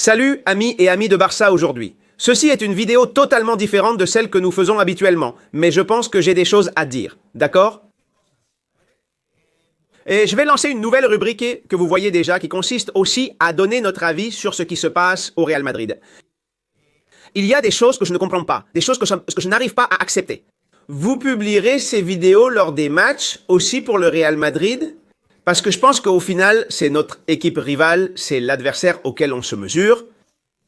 Salut amis et amis de Barça aujourd'hui. Ceci est une vidéo totalement différente de celle que nous faisons habituellement, mais je pense que j'ai des choses à dire, d'accord? Et je vais lancer une nouvelle rubrique que vous voyez déjà, qui consiste aussi à donner notre avis sur ce qui se passe au Real Madrid. Il y a des choses que je ne comprends pas, des choses que je n'arrive pas à accepter. Vous publierez ces vidéos lors des matchs aussi pour le Real Madrid? Parce que je pense qu'au final, c'est notre équipe rivale, c'est l'adversaire auquel on se mesure.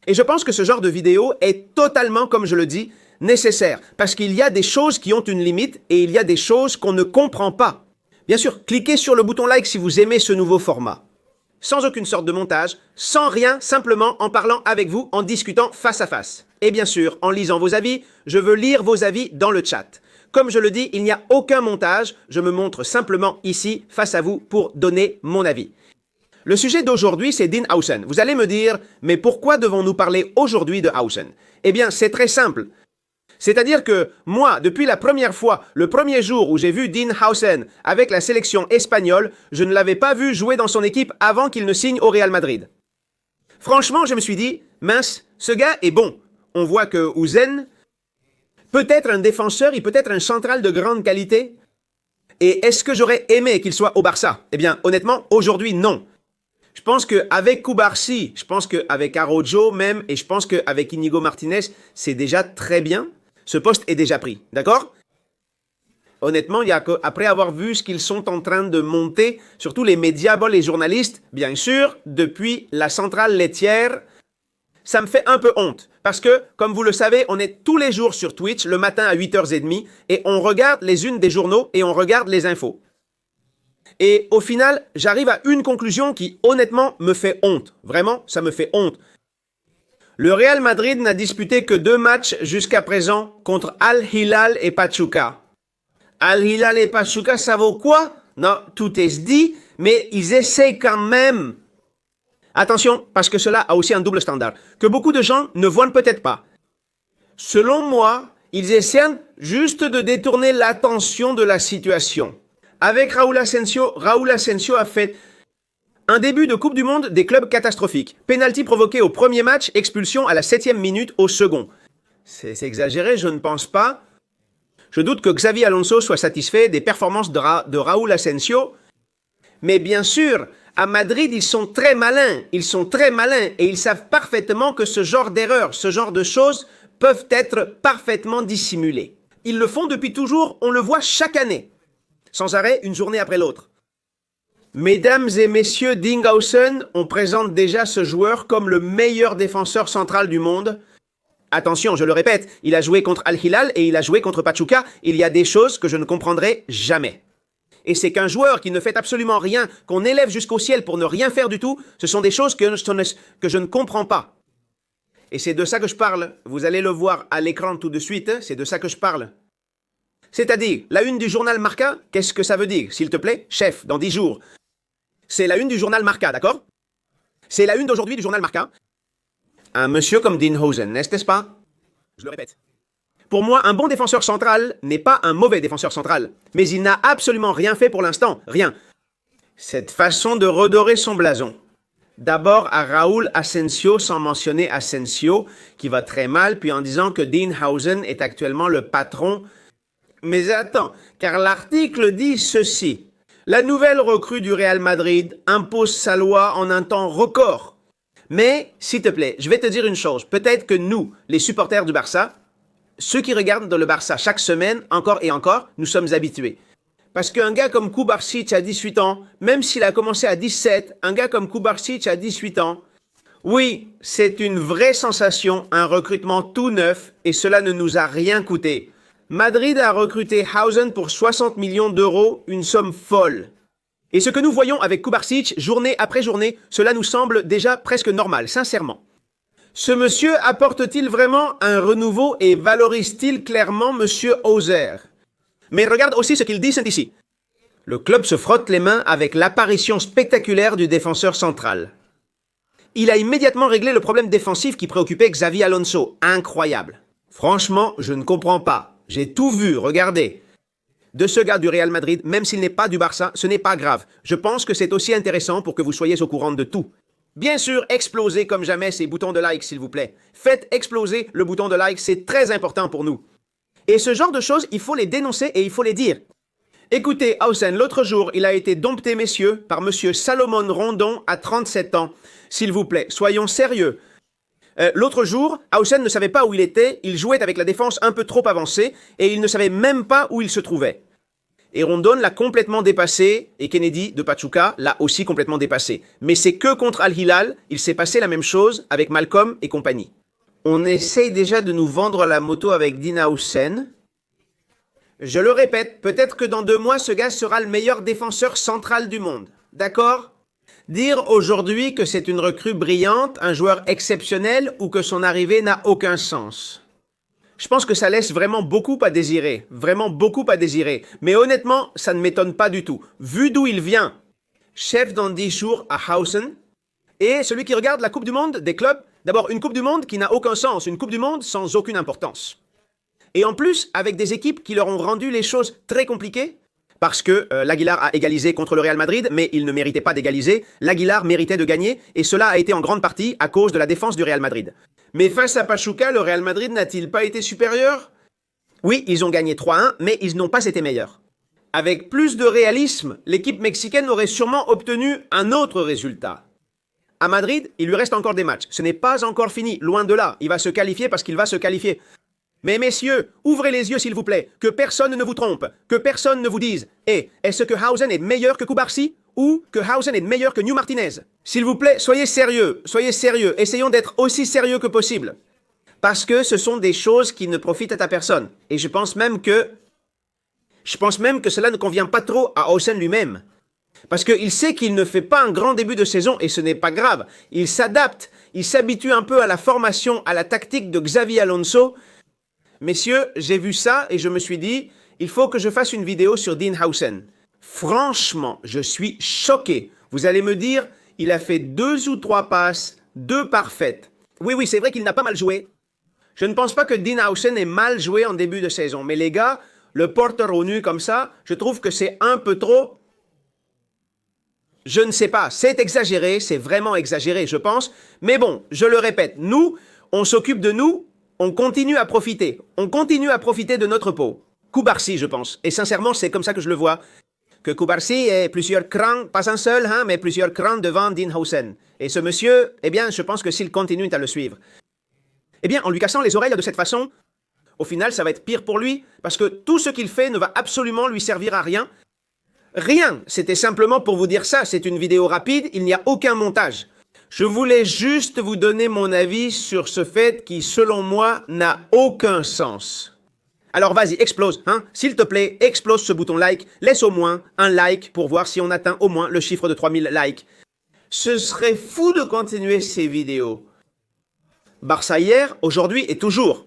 Et je pense que ce genre de vidéo est totalement, comme je le dis, nécessaire. Parce qu'il y a des choses qui ont une limite et il y a des choses qu'on ne comprend pas. Bien sûr, cliquez sur le bouton like si vous aimez ce nouveau format. Sans aucune sorte de montage, sans rien, simplement en parlant avec vous, en discutant face à face. Et bien sûr, en lisant vos avis, je veux lire vos avis dans le chat. Comme je le dis, il n'y a aucun montage, je me montre simplement ici, face à vous, pour donner mon avis. Le sujet d'aujourd'hui, c'est Dean Howson. Vous allez me dire, mais pourquoi devons-nous parler aujourd'hui de Howson? Eh bien, c'est très simple. C'est-à-dire que moi, depuis la première fois, le premier jour où j'ai vu Dean Howson avec la sélection espagnole, je ne l'avais pas vu jouer dans son équipe avant qu'il ne signe au Real Madrid. Franchement, je me suis dit, mince, ce gars est bon. On voit que Howson peut être un défenseur, il peut être un central de grande qualité. Et est-ce que j'aurais aimé qu'il soit au Barça? Eh bien, honnêtement, aujourd'hui, non. Je pense qu'avec Cubarsí, je pense qu'avec Araujo même, et je pense qu'avec Inigo Martinez, c'est déjà très bien. Ce poste est déjà pris, d'accord? Honnêtement, il y a après avoir vu ce qu'ils sont en train de monter, surtout les médias, les journalistes, bien sûr, depuis la centrale laitière, ça me fait un peu honte. Parce que, comme vous le savez, on est tous les jours sur Twitch, le matin à 8h30, et on regarde les unes des journaux et on regarde les infos. Et au final, j'arrive à une conclusion qui, honnêtement, me fait honte. Vraiment, ça me fait honte. Le Real Madrid n'a disputé que 2 matchs jusqu'à présent contre Al Hilal et Pachuca. Al Hilal et Pachuca, ça vaut quoi? Non, tout est dit, mais ils essayent quand même. Attention, parce que cela a aussi un double standard, que beaucoup de gens ne voient peut-être pas. Selon moi, ils essaient juste de détourner l'attention de la situation. Avec Raúl Asensio a fait un début de Coupe du Monde des clubs catastrophiques. Penalty provoqué au premier match, expulsion à la 7e minute au second. C'est exagéré, je ne pense pas. Je doute que Xavi Alonso soit satisfait des performances de Raúl Asensio. Mais bien sûr, à Madrid, ils sont très malins et ils savent parfaitement que ce genre d'erreurs, ce genre de choses peuvent être parfaitement dissimulées. Ils le font depuis toujours, on le voit chaque année, sans arrêt, une journée après l'autre. Mesdames et messieurs, Dean Howson, on présente déjà ce joueur comme le meilleur défenseur central du monde. Attention, je le répète, il a joué contre Al Hilal et il a joué contre Pachuca. Il y a des choses que je ne comprendrai jamais. Et c'est qu'un joueur qui ne fait absolument rien, qu'on élève jusqu'au ciel pour ne rien faire du tout, ce sont des choses que je ne comprends pas. Et c'est de ça que je parle. Vous allez le voir à l'écran tout de suite, c'est de ça que je parle. C'est-à-dire, la une du journal Marca, qu'est-ce que ça veut dire? S'il te plaît, chef, dans 10 jours. C'est la une du journal Marca, d'accord? C'est la une d'aujourd'hui du journal Marca. Un monsieur comme Dean Howson, n'est-ce pas? Je le répète. Pour moi, un bon défenseur central n'est pas un mauvais défenseur central. Mais il n'a absolument rien fait pour l'instant. Rien. Cette façon de redorer son blason. D'abord à Raúl Asensio, sans mentionner Asensio, qui va très mal, puis en disant que Dean Howson est actuellement le patron. Mais attends, car l'article dit ceci. La nouvelle recrue du Real Madrid impose sa loi en un temps record. Mais, s'il te plaît, je vais te dire une chose. Peut-être que nous, les supporters du Barça, ceux qui regardent le Barça chaque semaine, encore et encore, nous sommes habitués. Parce qu'un gars comme Cubarsí a 18 ans, même s'il a commencé à 17, un gars comme Cubarsí a 18 ans, oui, c'est une vraie sensation, un recrutement tout neuf, et cela ne nous a rien coûté. Madrid a recruté Howson pour 60 millions d'euros, une somme folle. Et ce que nous voyons avec Cubarsí, journée après journée, cela nous semble déjà presque normal, sincèrement. Ce monsieur apporte-t-il vraiment un renouveau et valorise-t-il clairement monsieur Hauser? Mais regarde aussi ce qu'ils disent ici. Le club se frotte les mains avec l'apparition spectaculaire du défenseur central. Il a immédiatement réglé le problème défensif qui préoccupait Xavi Alonso. Incroyable. Franchement, je ne comprends pas. J'ai tout vu, regardez. De ce gars du Real Madrid, même s'il n'est pas du Barça, ce n'est pas grave. Je pense que c'est aussi intéressant pour que vous soyez au courant de tout. Bien sûr, explosez comme jamais ces boutons de like, s'il vous plaît. Faites exploser le bouton de like, c'est très important pour nous. Et ce genre de choses, il faut les dénoncer et il faut les dire. Écoutez, Hausen, l'autre jour, il a été dompté, messieurs, par monsieur Salomon Rondon à 37 ans. S'il vous plaît, soyons sérieux. L'autre jour, Hausen ne savait pas où il était, il jouait avec la défense un peu trop avancée et il ne savait même pas où il se trouvait. Et Rondon l'a complètement dépassé, et Kennedy de Pachuca l'a aussi complètement dépassé. Mais c'est que contre Al-Hilal, il s'est passé la même chose avec Malcolm et compagnie. On essaye déjà de nous vendre la moto avec Dean Hausen. Je le répète, peut-être que dans 2 mois, ce gars sera le meilleur défenseur central du monde. D'accord? Dire aujourd'hui que c'est une recrue brillante, un joueur exceptionnel ou que son arrivée n'a aucun sens. Je pense que ça laisse vraiment beaucoup à désirer, vraiment beaucoup à désirer. Mais honnêtement, ça ne m'étonne pas du tout. Vu d'où il vient, chef dans 10 jours à Hausen, et celui qui regarde la Coupe du Monde des clubs, d'abord une Coupe du Monde qui n'a aucun sens, une Coupe du Monde sans aucune importance. Et en plus, avec des équipes qui leur ont rendu les choses très compliquées, parce que l'Aguilar a égalisé contre le Real Madrid, mais il ne méritait pas d'égaliser, l'Aguilar méritait de gagner, et cela a été en grande partie à cause de la défense du Real Madrid. Mais face à Pachuca, le Real Madrid n'a-t-il pas été supérieur? Oui, ils ont gagné 3-1, mais ils n'ont pas été meilleurs. Avec plus de réalisme, l'équipe mexicaine aurait sûrement obtenu un autre résultat. À Madrid, il lui reste encore des matchs. Ce n'est pas encore fini, loin de là. Il va se qualifier parce qu'il va se qualifier. Mais messieurs, ouvrez les yeux s'il vous plaît, que personne ne vous trompe, que personne ne vous dise « Eh, est-ce que Hausen est meilleur que Cubarsí ou que Hausen est meilleur que New Martinez ?» S'il vous plaît, soyez sérieux, essayons d'être aussi sérieux que possible. Parce que ce sont des choses qui ne profitent à personne. Et je pense même que cela ne convient pas trop à Hausen lui-même. Parce qu'il sait qu'il ne fait pas un grand début de saison et ce n'est pas grave. Il s'adapte, il s'habitue un peu à la formation, à la tactique de Xavi Alonso. Messieurs, j'ai vu ça et je me suis dit, il faut que je fasse une vidéo sur Dean Hausen. Franchement, je suis choqué. Vous allez me dire, il a fait 2 ou 3 passes, 2 parfaites. Oui, c'est vrai qu'il n'a pas mal joué. Je ne pense pas que Dean Hausen ait mal joué en début de saison. Mais les gars, le porteur au nu comme ça, je trouve que c'est un peu trop... Je ne sais pas, c'est exagéré, c'est vraiment exagéré, je pense. Mais bon, je le répète, nous, on s'occupe de nous, on continue à profiter. On continue à profiter de notre peau. Cubarsí, je pense. Et sincèrement, c'est comme ça que je le vois. Que Cubarsí est plusieurs crans, pas un seul, mais plusieurs crans devant Dean Hausen. Et ce monsieur, eh bien, je pense que s'il continue à le suivre, eh bien, en lui cassant les oreilles de cette façon, au final, ça va être pire pour lui, parce que tout ce qu'il fait ne va absolument lui servir à rien. Rien, c'était simplement pour vous dire ça, c'est une vidéo rapide, il n'y a aucun montage. Je voulais juste vous donner mon avis sur ce fait qui, selon moi, n'a aucun sens. Alors vas-y, explose, s'il te plaît, explose ce bouton like, laisse au moins un like pour voir si on atteint au moins le chiffre de 3000 likes. Ce serait fou de continuer ces vidéos. Barça hier, aujourd'hui et toujours.